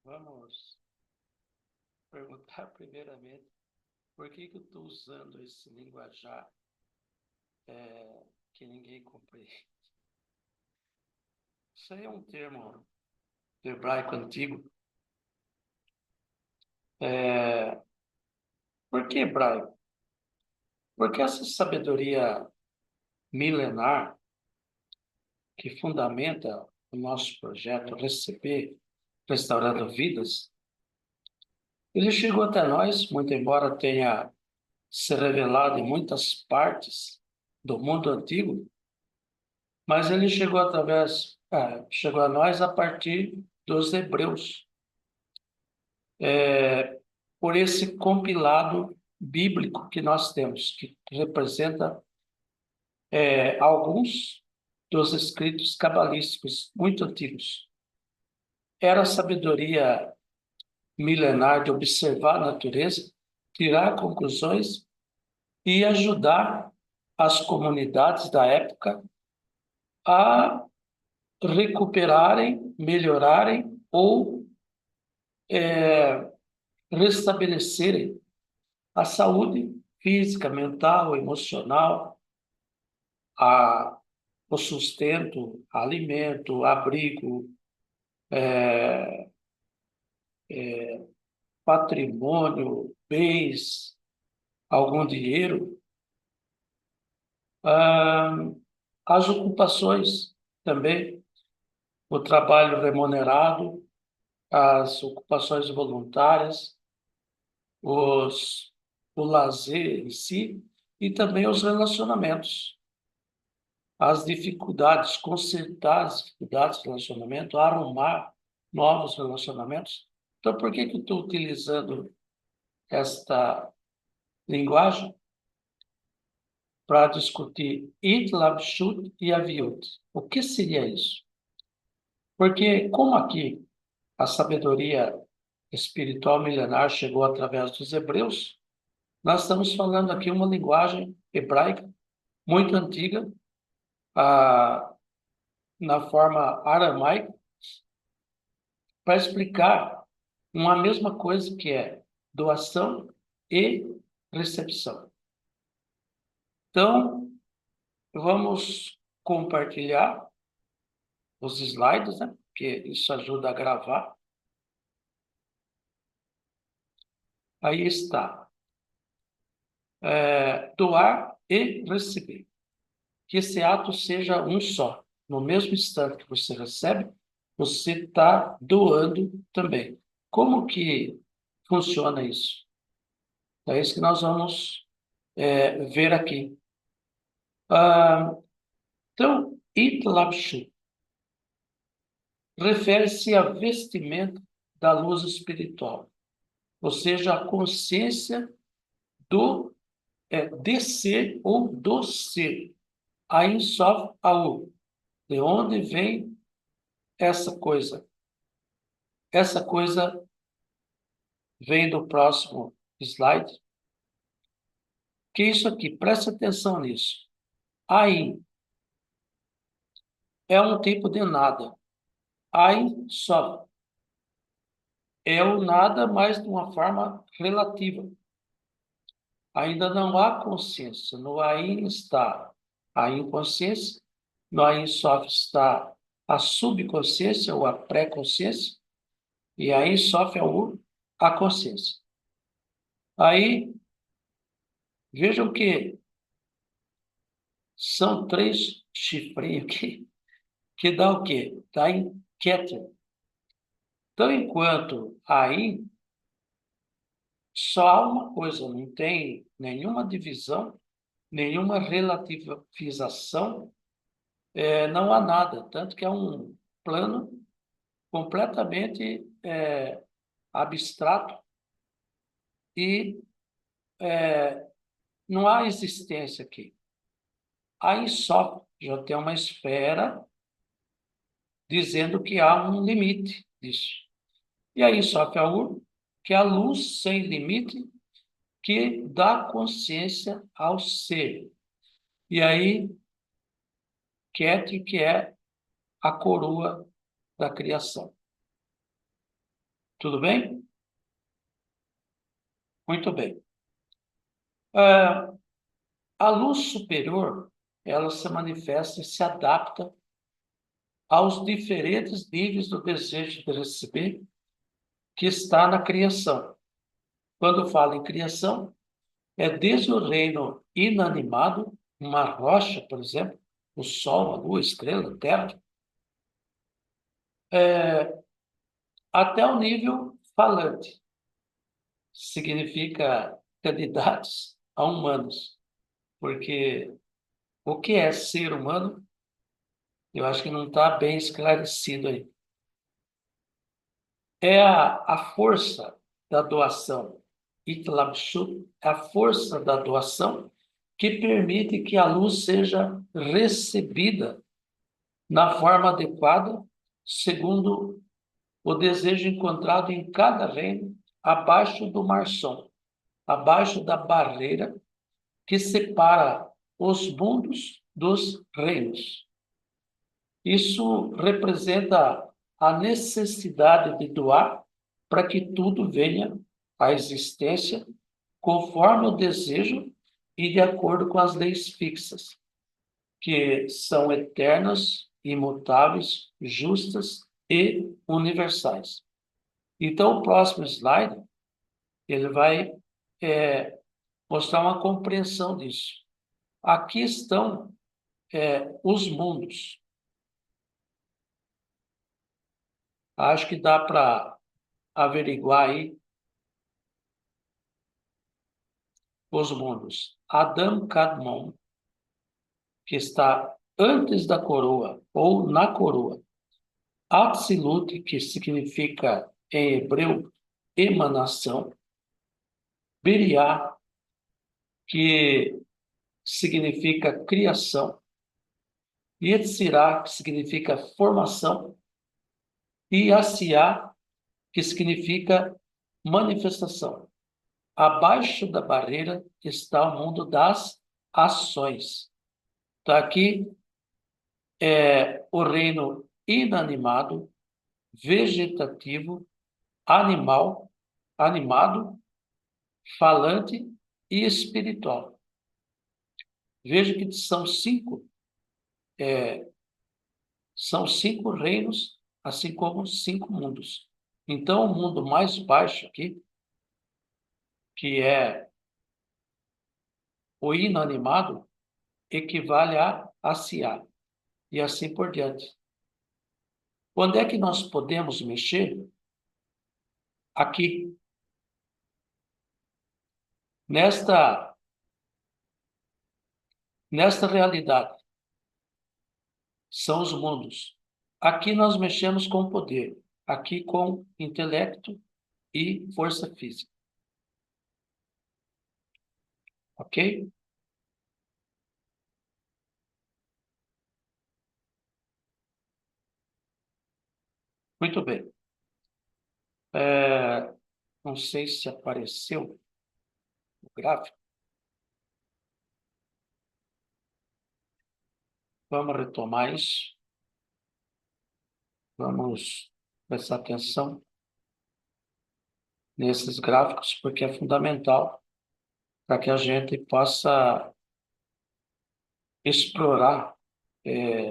Vamos perguntar primeiramente por que eu estou usando esse linguajar que ninguém compreende. Isso aí é um termo hebraico antigo. Por que hebraico? Porque essa sabedoria milenar que fundamenta o nosso projeto Receber, Restaurando Vidas, ele chegou até nós, muito embora tenha se revelado em muitas partes do mundo antigo, mas ele chegou a nós a partir dos hebreus, por esse compilado bíblico que nós temos, que representa alguns dos escritos cabalísticos muito antigos. Era a sabedoria milenar de observar a natureza, tirar conclusões e ajudar as comunidades da época a recuperarem, melhorarem ou restabelecerem a saúde física, mental, emocional, o sustento, alimento, abrigo, patrimônio, bens, algum dinheiro, ah, as ocupações também, o trabalho remunerado, as ocupações voluntárias, o lazer em si e também os relacionamentos, as dificuldades, consertar as dificuldades do relacionamento, arrumar novos relacionamentos. Então, por que eu estou utilizando esta linguagem? Para discutir Itlabshut e Aviut. O que seria isso? Porque, como aqui a sabedoria espiritual milenar chegou através dos hebreus, nós estamos falando aqui uma linguagem hebraica muito antiga, na forma aramaica, para explicar uma mesma coisa que é doação e recepção. Então, vamos compartilhar os slides, né? Porque isso ajuda a gravar. Aí está. Doar e receber. Que esse ato seja um só. No mesmo instante que você recebe, você está doando também. Como que funciona isso? É isso que nós vamos ver aqui. Então, Itlapshu refere-se a vestimenta da luz espiritual, ou seja, a consciência do de ser ou do ser. Aí só Aú. De onde vem essa coisa? Essa coisa vem do próximo slide. Que é isso aqui? Preste atenção nisso. Aí é um tipo de nada. Aí só é o nada, mas de uma forma relativa. Ainda não há consciência. No aí está a inconsciência, no aí só está a subconsciência ou a pré-consciência, e aí sofre a consciência. Aí, vejam que são três chifrinhos que dá o quê? Dá em Keter. Então, enquanto aí só há uma coisa, não tem nenhuma divisão, nenhuma relativização, não há nada. Tanto que é um plano completamente abstrato e não há existência aqui. Aí só já tem uma esfera dizendo que há um limite disso. E aí sofre a que é a luz sem limite que dá consciência ao ser. E aí, Keter, que é a coroa da criação. Tudo bem? Muito bem. Ah, a luz superior, ela se manifesta e se adapta aos diferentes níveis do desejo de receber que está na criação. Quando falo em criação, é desde o reino inanimado, uma rocha, por exemplo, o sol, a lua, a estrela, a terra, até o nível falante, significa candidatos a humanos, porque o que é ser humano, eu acho que não está bem esclarecido aí. É a força da doação. Itlapshut é a força da doação que permite que a luz seja recebida na forma adequada, segundo o desejo encontrado em cada reino, abaixo do marsom, abaixo da barreira que separa os mundos dos reinos. Isso representa a necessidade de doar para que tudo venha à existência conforme o desejo e de acordo com as leis fixas, que são eternas, imutáveis, justas e universais. Então, o próximo slide, ele vai mostrar uma compreensão disso. Aqui estão os mundos. Acho que dá para averiguar aí os mundos. Adam Kadmon, que está antes da coroa ou na coroa. Atzilut, que significa em hebreu emanação. Biriá, que significa criação. Yetzirá, que significa formação. E Asiá, que significa manifestação. Abaixo da barreira está o mundo das ações. Está aqui o reino inanimado, vegetativo, animal, animado, falante e espiritual. Veja que são cinco reinos, assim como 5 mundos. Então, o mundo mais baixo aqui, que é o inanimado, equivale a Asiá, e assim por diante. Onde é que nós podemos mexer? Aqui. Nesta realidade. São os mundos. Aqui nós mexemos com poder. Aqui com intelecto e força física. Ok? Muito bem. Não sei se apareceu o gráfico. Vamos retomar isso. Vamos prestar atenção nesses gráficos, porque é fundamental para que a gente possa explorar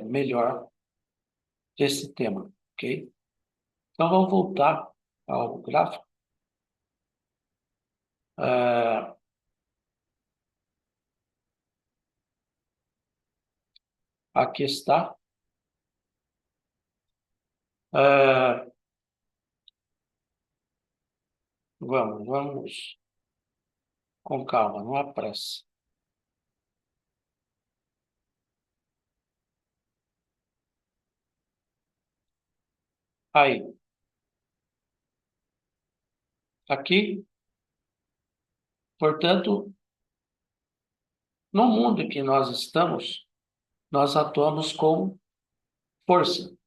melhor esse tema, ok? Então, vamos voltar ao gráfico. Aqui está. Vamos com calma, não há pressa. Aí, aqui, portanto, no mundo em que nós estamos, nós atuamos com força,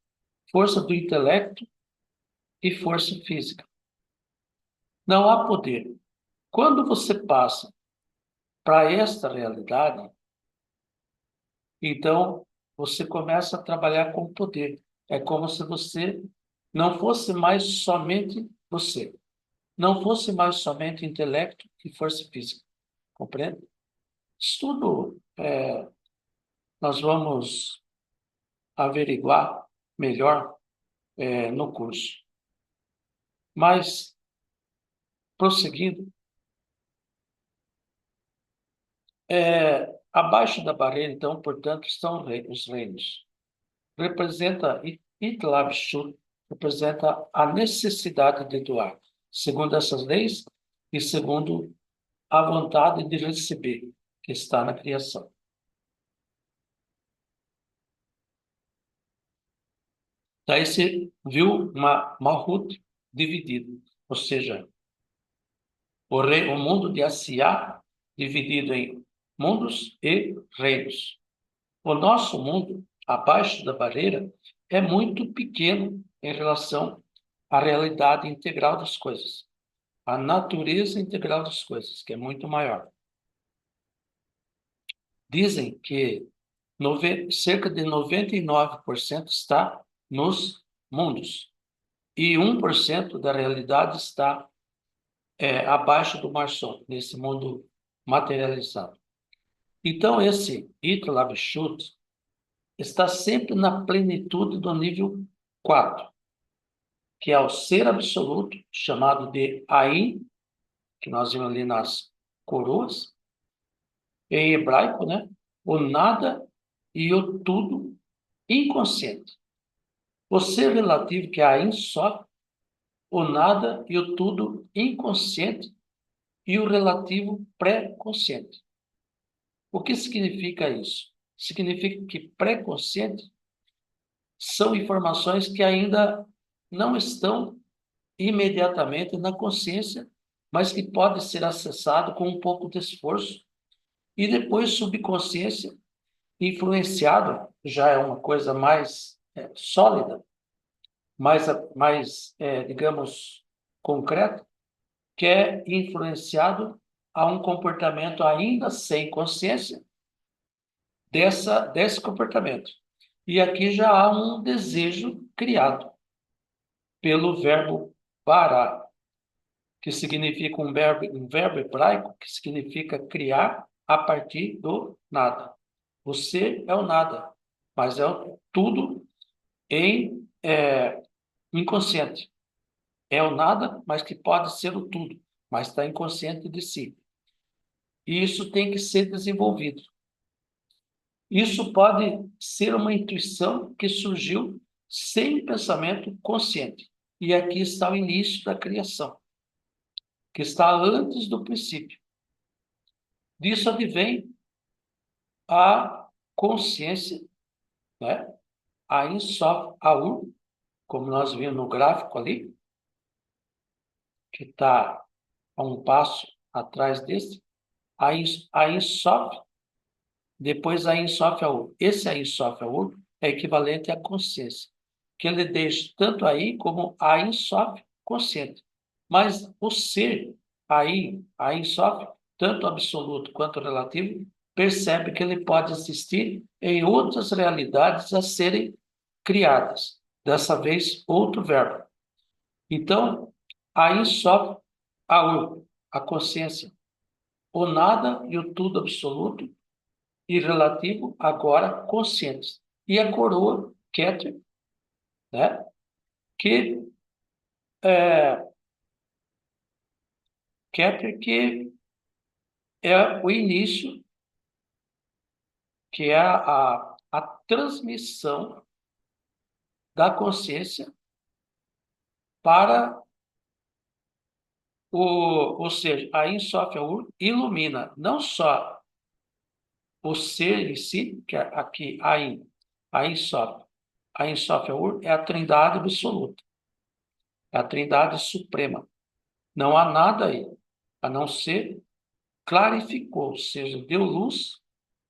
força do intelecto e força física. Não há poder. Quando você passa para esta realidade, então você começa a trabalhar com poder. É como se você não fosse mais somente você não fosse mais somente intelecto e força física. Compreende? Estudo, nós vamos averiguar melhor no curso. Mas, prosseguindo, abaixo da barreira, então, portanto, estão os reinos. Representa Itlab-Shut, representa a necessidade de doar, segundo essas leis e segundo a vontade de receber, que está na criação. Daí se viu uma Malhut dividido, ou seja, o mundo de Asiá dividido em mundos e reinos. O nosso mundo, abaixo da barreira, é muito pequeno em relação à realidade integral das coisas, à natureza integral das coisas, que é muito maior. Dizem que cerca de 99% está nos mundos e 1% da realidade está abaixo do mar som, nesse mundo materializado. Então, esse Itlab-Shut está sempre na plenitude do nível 4, que é o ser absoluto, chamado de Ain, que nós vimos ali nas coroas, em hebraico, né? O nada e o tudo inconsciente. O ser relativo, que é Ain só, o nada e o tudo inconsciente, e o relativo pré-consciente. O que significa isso? Significa que pré-consciente são informações que ainda não estão imediatamente na consciência, mas que pode ser acessado com um pouco de esforço e depois subconsciência influenciado, já é uma coisa mais sólida, mais digamos, concreta, que é influenciado a um comportamento ainda sem consciência desse comportamento. E aqui já há um desejo criado pelo verbo bara, que significa um verbo hebraico que significa criar a partir do nada. Você é o nada, mas é o tudo inconsciente. É o nada, mas que pode ser o tudo, mas está inconsciente de si. E isso tem que ser desenvolvido. Isso pode ser uma intuição que surgiu sem pensamento consciente. E aqui está o início da criação, que está antes do princípio. Disso advém a consciência, né? A Insof Aur, como nós vimos no gráfico ali, que está a um passo atrás desse, a Insof, depois a Insof Aur. Esse a Insof Aur é equivalente à consciência, que ele deixa tanto aí como a Insof consciente. Mas o ser aí, a Insof, tanto absoluto quanto relativo, percebe que ele pode existir em outras realidades a serem criadas. Dessa vez, outro verbo. Então, aí só a consciência, o nada e o tudo absoluto e relativo, agora conscientes. E a coroa, Keter, né? É, que é o início, que é a transmissão da consciência para ou seja, a Ein Sof Aur ilumina não só o ser em si, que é aqui a Ein Sof Aur é a trindade absoluta, é a trindade suprema. Não há nada aí, a não ser clarificou, ou seja, deu luz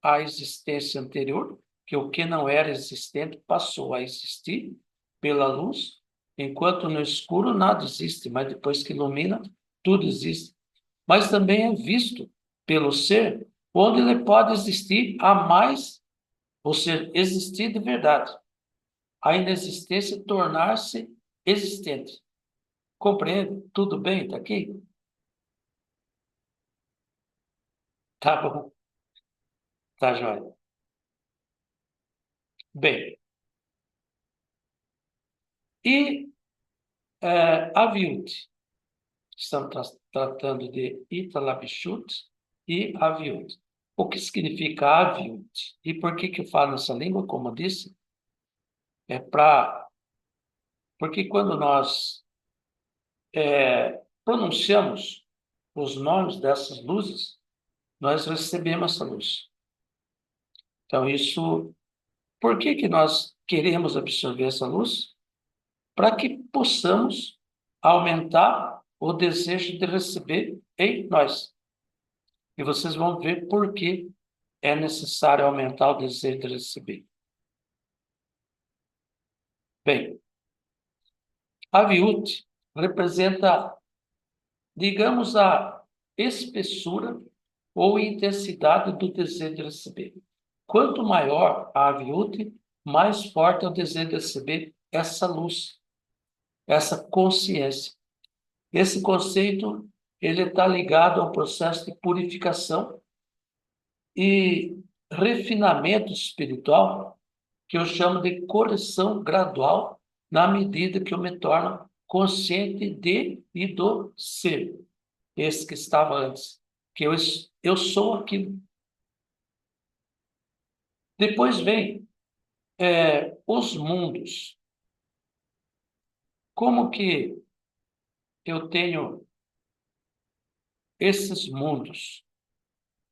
à existência anterior, que o que não era existente passou a existir pela luz, enquanto no escuro nada existe, mas depois que ilumina, tudo existe. Mas também é visto pelo ser, onde ele pode existir a mais, ou seja, existir de verdade. A inexistência tornar-se existente. Compreende? Tudo bem? Está aqui? Tá bom, tá joia. Bem, e Aviut? Estamos tratando de Italabishut e Aviut. O que significa Aviut? E por que eu falo nessa língua, como eu disse? Porque quando nós pronunciamos os nomes dessas luzes, nós recebemos essa luz. Então, por que nós queremos absorver essa luz? Para que possamos aumentar o desejo de receber em nós. E vocês vão ver por que é necessário aumentar o desejo de receber. Bem, a viúte representa, digamos, a espessura ou intensidade do desejo de receber. Quanto maior a viúte, mais forte é o desejo de receber essa luz, essa consciência. Esse conceito ele está ligado ao processo de purificação e refinamento espiritual, que eu chamo de correção gradual, na medida que eu me torno consciente de e do ser, esse que estava antes, que eu sou aquilo. Depois vem os mundos. Como que eu tenho esses mundos?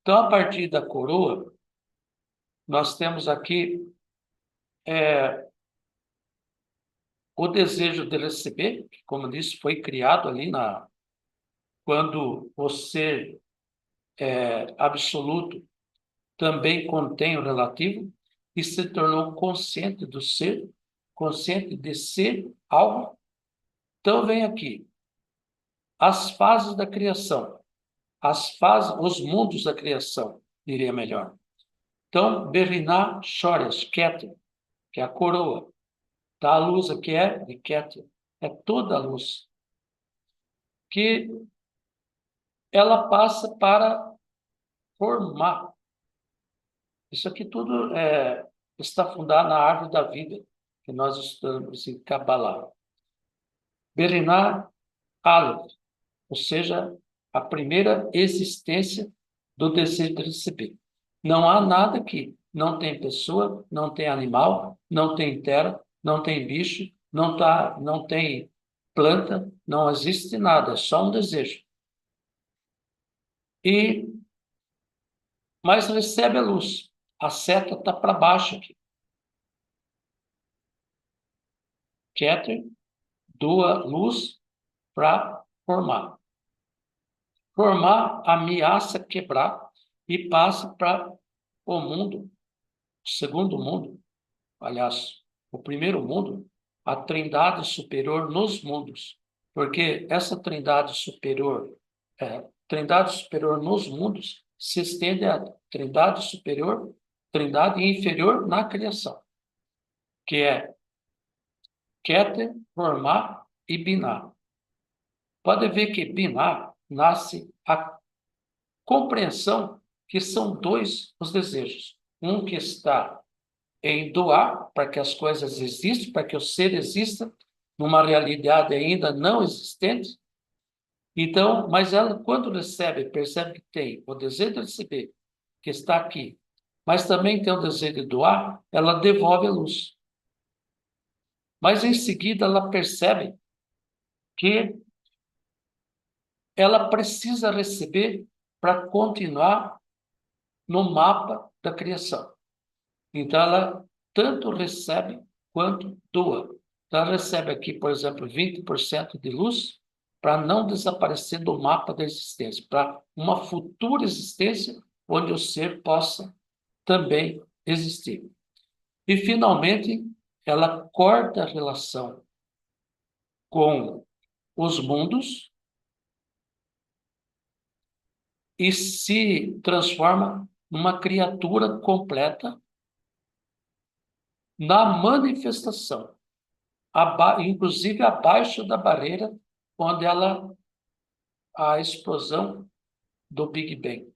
Então, a partir da coroa, nós temos aqui o desejo de receber, que, como disse, foi criado ali quando o ser absoluto também contém o relativo e se tornou consciente do ser, consciente de ser algo. Então, vem aqui as fases da criação, os mundos da criação, diria melhor. Então, Beriná Shores, Keter, que é a coroa, tá? A luz aqui é de Keter, é toda a luz, que ela passa para formar. Isso aqui tudo está fundado na árvore da vida, que nós estudamos em Kabbalah. Beriná Aleph, ou seja, a primeira existência do desejo de receber. Não há nada aqui. Não tem pessoa, não tem animal, não tem terra, não tem bicho, não tem planta, não existe nada, é só um desejo. Mas recebe a luz. A seta está para baixo aqui. Keter doa luz para formar. Formar ameaça quebrar e passa para o mundo, o segundo mundo, aliás, o primeiro mundo, a trindade superior nos mundos, porque essa trindade superior nos mundos se estende à trindade superior, trindade inferior na criação, que é Keter, Formar e Biná. Pode ver que Biná nasce a compreensão que são dois os desejos. Um que está em doar para que as coisas existam, para que o ser exista numa realidade ainda não existente. Então, mas ela, quando recebe, percebe que tem o desejo de receber, que está aqui, mas também tem o desejo de doar, ela devolve a luz. Mas em seguida ela percebe que ela precisa receber para continuar no mapa da criação. Então, ela tanto recebe quanto doa. Então, ela recebe aqui, por exemplo, 20% de luz para não desaparecer do mapa da existência, para uma futura existência onde o ser possa também existir. E, finalmente, ela corta a relação com os mundos e se transforma numa criatura completa na manifestação, inclusive abaixo da barreira onde a explosão do Big Bang,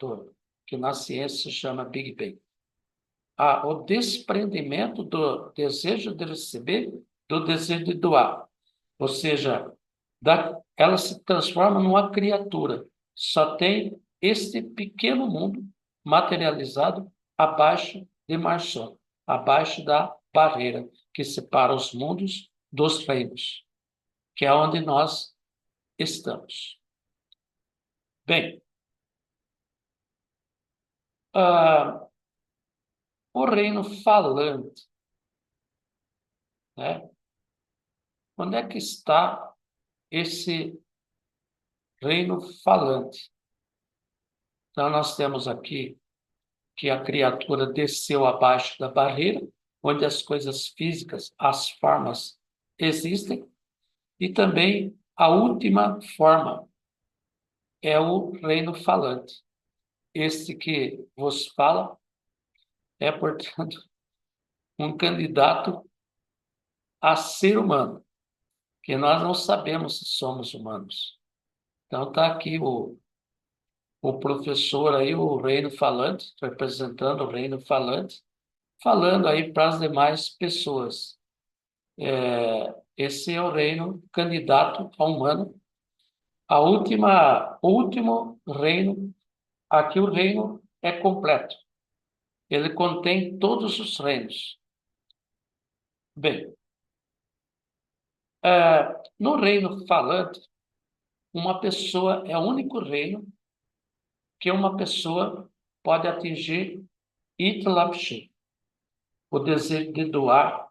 que na ciência se chama Big Bang. O desprendimento do desejo de receber, do desejo de doar. Ou seja, ela se transforma numa criatura. Só tem este pequeno mundo materializado abaixo de Marson, abaixo da barreira que separa os mundos dos reinos, que é onde nós estamos. Bem, o reino falante, né? Onde é que está esse reino falante? Então, nós temos aqui que a criatura desceu abaixo da barreira, onde as coisas físicas, as formas, existem, e também a última forma é o reino falante. Este que vos fala é, portanto, um candidato a ser humano, que nós não sabemos se somos humanos. Então, está aqui o professor aí, o reino falante, representando o reino falante, falando aí para as demais pessoas. Esse é o reino candidato a humano. O último reino, aqui o reino é completo. Ele contém todos os reinos. Bem, no reino falante, uma pessoa é o único reino que uma pessoa pode atingir Itlapshi, o desejo de doar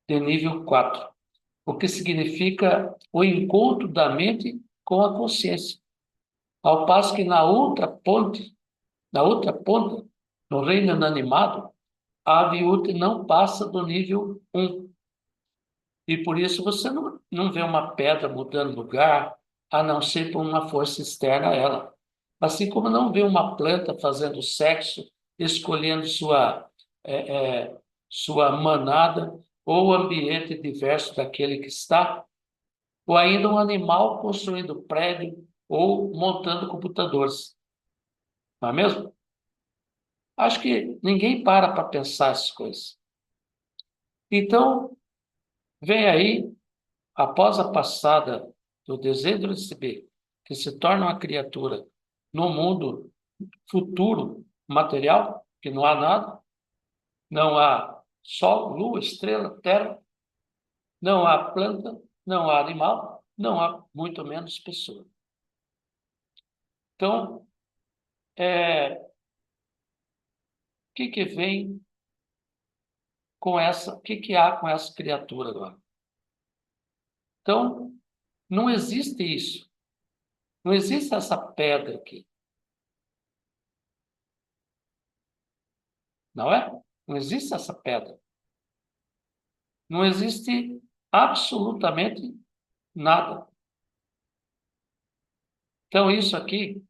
de nível 4, o que significa o encontro da mente com a consciência. Ao passo que na outra ponta, no reino inanimado, a viúva não passa do nível 1. E por isso você não vê uma pedra mudando de lugar, a não ser por uma força externa a ela. Assim como não vê uma planta fazendo sexo, escolhendo sua manada ou ambiente diverso daquele que está, ou ainda um animal construindo prédio ou montando computadores. Não é mesmo? Acho que ninguém para pensar essas coisas. Então, vem aí, após a passada do desejo de receber, que se torna uma criatura no mundo futuro material, que não há nada, não há sol, lua, estrela, terra, não há planta, não há animal, não há muito menos pessoa. Então, o que vem com o que há com essa criatura agora? Então, não existe isso. Não existe essa pedra aqui. Não é? Não existe essa pedra. Não existe absolutamente nada. Então, isso aqui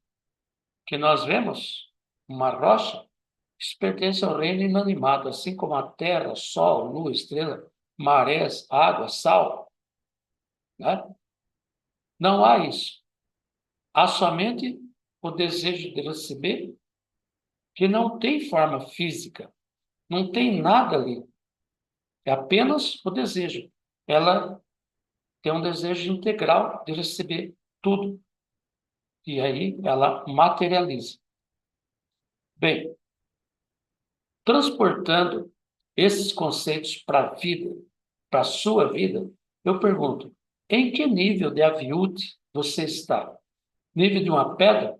que nós vemos, uma rocha, isso pertence ao reino inanimado, assim como a terra, sol, lua, estrela, marés, água, sal. Né? Não há isso. Há somente o desejo de receber, que não tem forma física, não tem nada ali. É apenas o desejo. Ela tem um desejo integral de receber tudo. E aí ela materializa. Bem, transportando esses conceitos para a vida, para a sua vida, eu pergunto, em que nível de aviúde você está? Nível de uma pedra?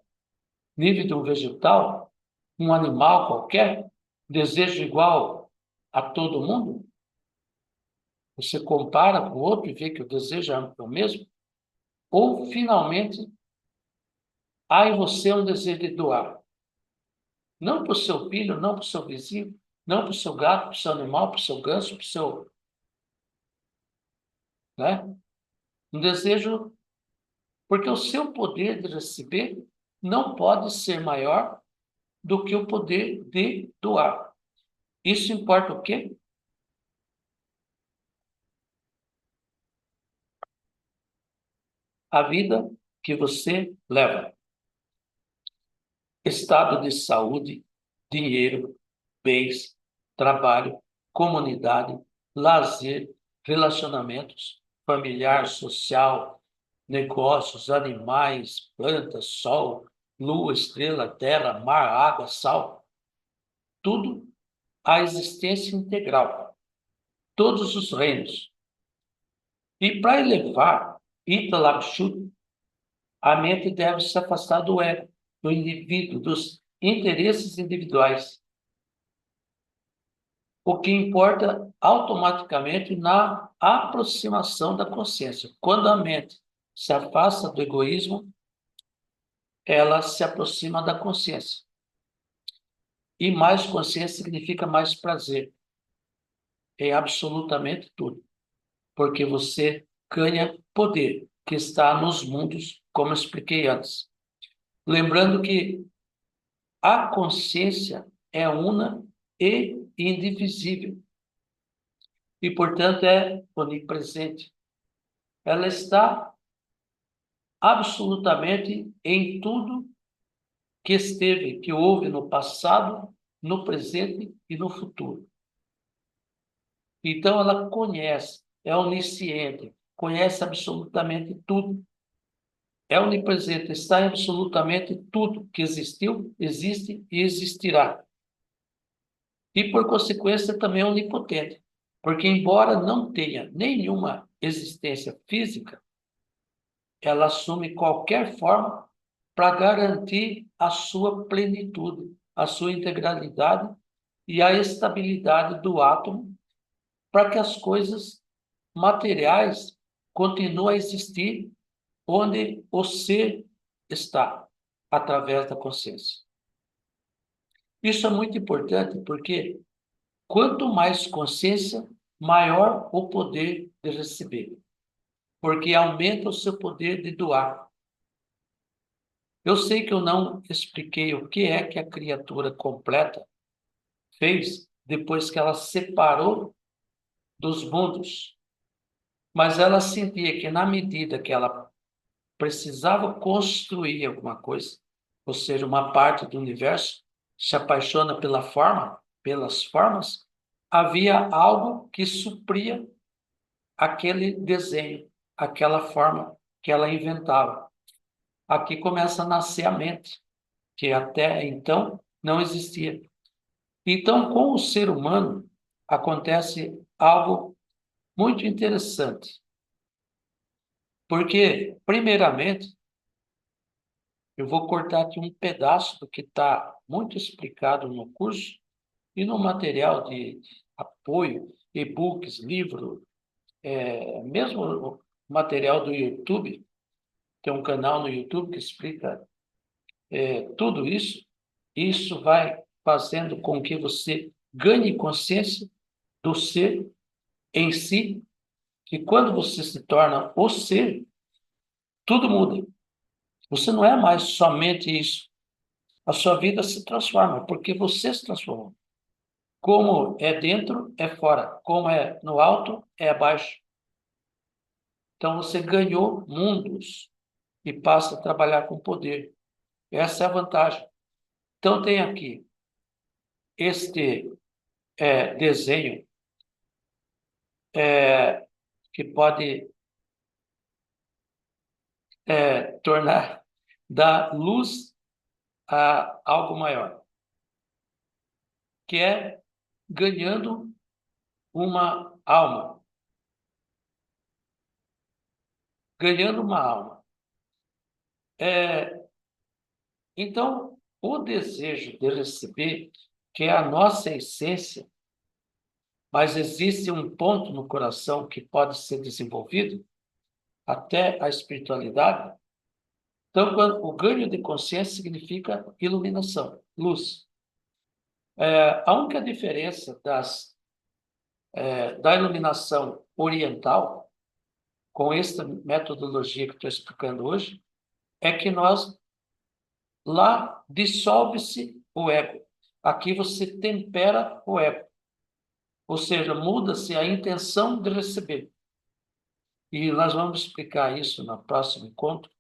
Nível de um vegetal? Um animal qualquer? Desejo igual a todo mundo? Você compara com o outro e vê que o desejo é o mesmo? Ou, finalmente, há em você um desejo de doar? Não para o seu filho, não para o seu vizinho, não para o seu gato, para o seu animal, para o seu ganso, para o seu... Né? Um desejo... Porque o seu poder de receber não pode ser maior do que o poder de doar. Isso importa o quê? a vida que você leva. Estado de saúde, dinheiro, bens, trabalho, comunidade, lazer, relacionamentos, familiar, social, negócios, animais, plantas, sol, lua, estrela, terra, mar, água, sal. Tudo a existência integral. Todos os reinos. E para elevar Italabshut, a mente deve se afastar do ego, do indivíduo, dos interesses individuais. O que importa automaticamente na aproximação da consciência. Quando a mente se afasta do egoísmo, ela se aproxima da consciência. E mais consciência significa mais prazer em absolutamente tudo, porque você ganha poder que está nos mundos, como eu expliquei antes. Lembrando que a consciência é una e indivisível e, portanto, é onipresente. Ela está absolutamente em tudo que esteve, que houve no passado, no presente e no futuro. Então, ela conhece, é onisciente, conhece absolutamente tudo. É onipresente, está em absolutamente tudo que existiu, existe e existirá. E, por consequência, também é onipotente, porque, embora não tenha nenhuma existência física, ela assume qualquer forma para garantir a sua plenitude, a sua integralidade e a estabilidade do átomo, para que as coisas materiais continuem a existir onde o ser está, através da consciência. Isso é muito importante porque quanto mais consciência, maior o poder de receber, porque aumenta o seu poder de doar. Eu sei que eu não expliquei o que é que a criatura completa fez depois que ela separou dos mundos, mas ela sentia que na medida que ela precisava construir alguma coisa, ou seja, uma parte do universo se apaixona pela forma, pelas formas, havia algo que supria aquele desenho, aquela forma que ela inventava. Aqui começa a nascer a mente, que até então não existia. Então, com o ser humano, acontece algo muito interessante. Porque, primeiramente, eu vou cortar aqui um pedaço do que está muito explicado no curso e no material de apoio, e-books, livro, mesmo o material do YouTube. Tem um canal no YouTube que explica tudo isso. Isso vai fazendo com que você ganhe consciência do ser em si, que quando você se torna o ser, tudo muda. Você não é mais somente isso. A sua vida se transforma, porque você se transformou. Como é dentro, é fora. Como é no alto, é abaixo. Então você ganhou mundos e passa a trabalhar com poder. Essa é a vantagem. Então tem aqui este desenho que pode tornar da luz a algo maior, que é ganhando uma alma. Ganhando uma alma. Então, o desejo de receber, que é a nossa essência, mas existe um ponto no coração que pode ser desenvolvido até a espiritualidade. Então, o ganho de consciência significa iluminação, luz. A única diferença da iluminação oriental, com esta metodologia que estou explicando hoje, é que lá dissolve-se o ego. Aqui você tempera o ego. Ou seja, muda-se a intenção de receber. E nós vamos explicar isso no próximo encontro.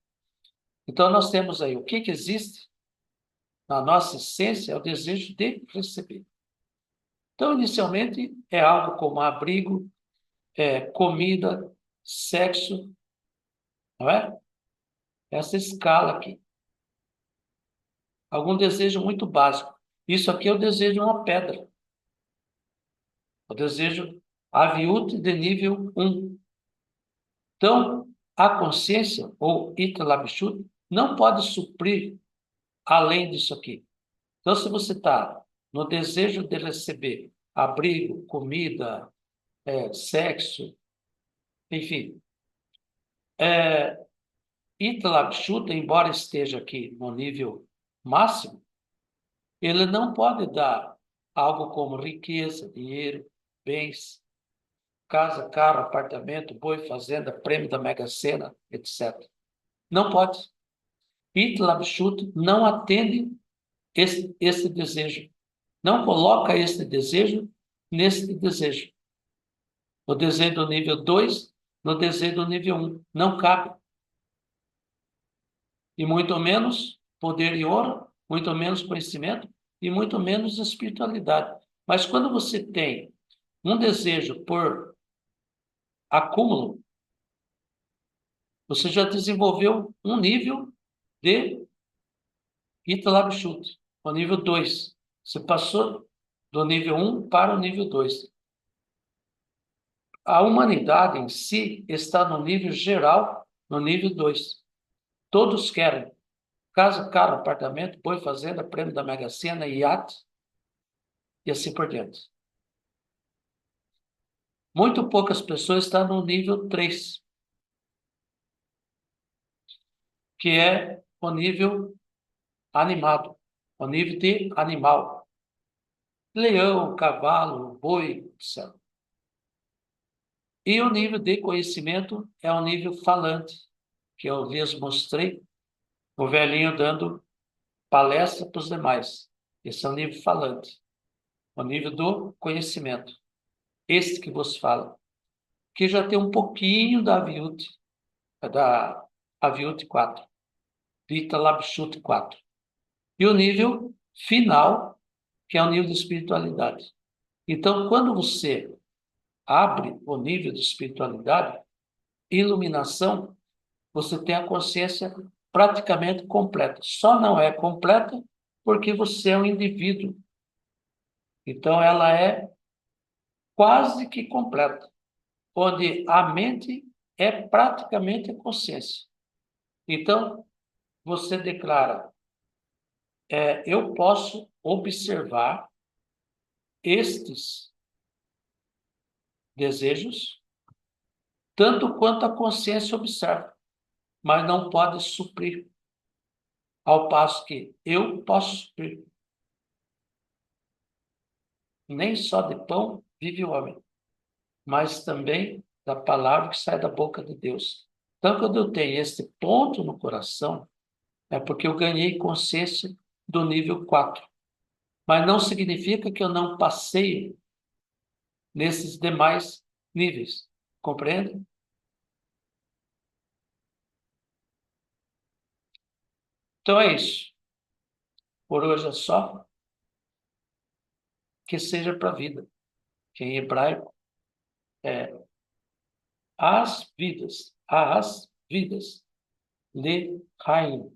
Então, nós temos aí o que existe na nossa essência, é o desejo de receber. Então, inicialmente, é algo como abrigo, comida, sexo, não é? Essa escala aqui. Algum desejo muito básico. Isso aqui é o desejo de uma pedra. O desejo aviut de nível 1. Então, a consciência, ou Italabishut, não pode suprir além disso aqui. Então, se você está no desejo de receber abrigo, comida, sexo, enfim, Italabishut, embora esteja aqui no nível máximo, ele não pode dar algo como riqueza, dinheiro, bens, casa, carro, apartamento, boi, fazenda, prêmio da Mega Sena, etc. Não pode. Itlabshut não atende esse desejo. Não coloca esse desejo nesse desejo. No desejo do nível 2, no desejo do nível 1. Não cabe. E muito menos poder e honra, muito menos conhecimento e muito menos espiritualidade. Mas quando você tem um desejo por acúmulo, você já desenvolveu um nível de Itlabshut, o nível 2. Você passou do nível 1 para o nível 2. A humanidade em si está no nível geral, no nível 2. Todos querem casa, carro, apartamento, boi, fazenda, prêmio da Mega Sena, iate e assim por diante. Muito poucas pessoas estão no nível 3, que é o nível animado, o nível de animal. Leão, cavalo, boi, etc. E o nível de conhecimento é o nível falante, que eu lhes mostrei, o velhinho dando palestra para os demais. Esse é o nível falante, o nível do conhecimento. Esse que vos fala, que já tem um pouquinho da Aviut 4, Dita Labshut 4. E o nível final, que é o nível de espiritualidade. Então, quando você abre o nível de espiritualidade, iluminação, você tem a consciência praticamente completa. Só não é completa porque você é um indivíduo. Então, ela é quase que completa, onde a mente é praticamente a consciência. Então, você declara, eu posso observar estes desejos, tanto quanto a consciência observa, mas não pode suprir, ao passo que eu posso suprir. Nem só de pão vive o homem, mas também da palavra que sai da boca de Deus. Então, quando eu tenho esse ponto no coração, é porque eu ganhei consciência do nível 4. Mas não significa que eu não passei nesses demais níveis. Compreende? Então é isso. Por hoje é só. Que seja para a vida. Que em hebraico é as vidas. Le Haim.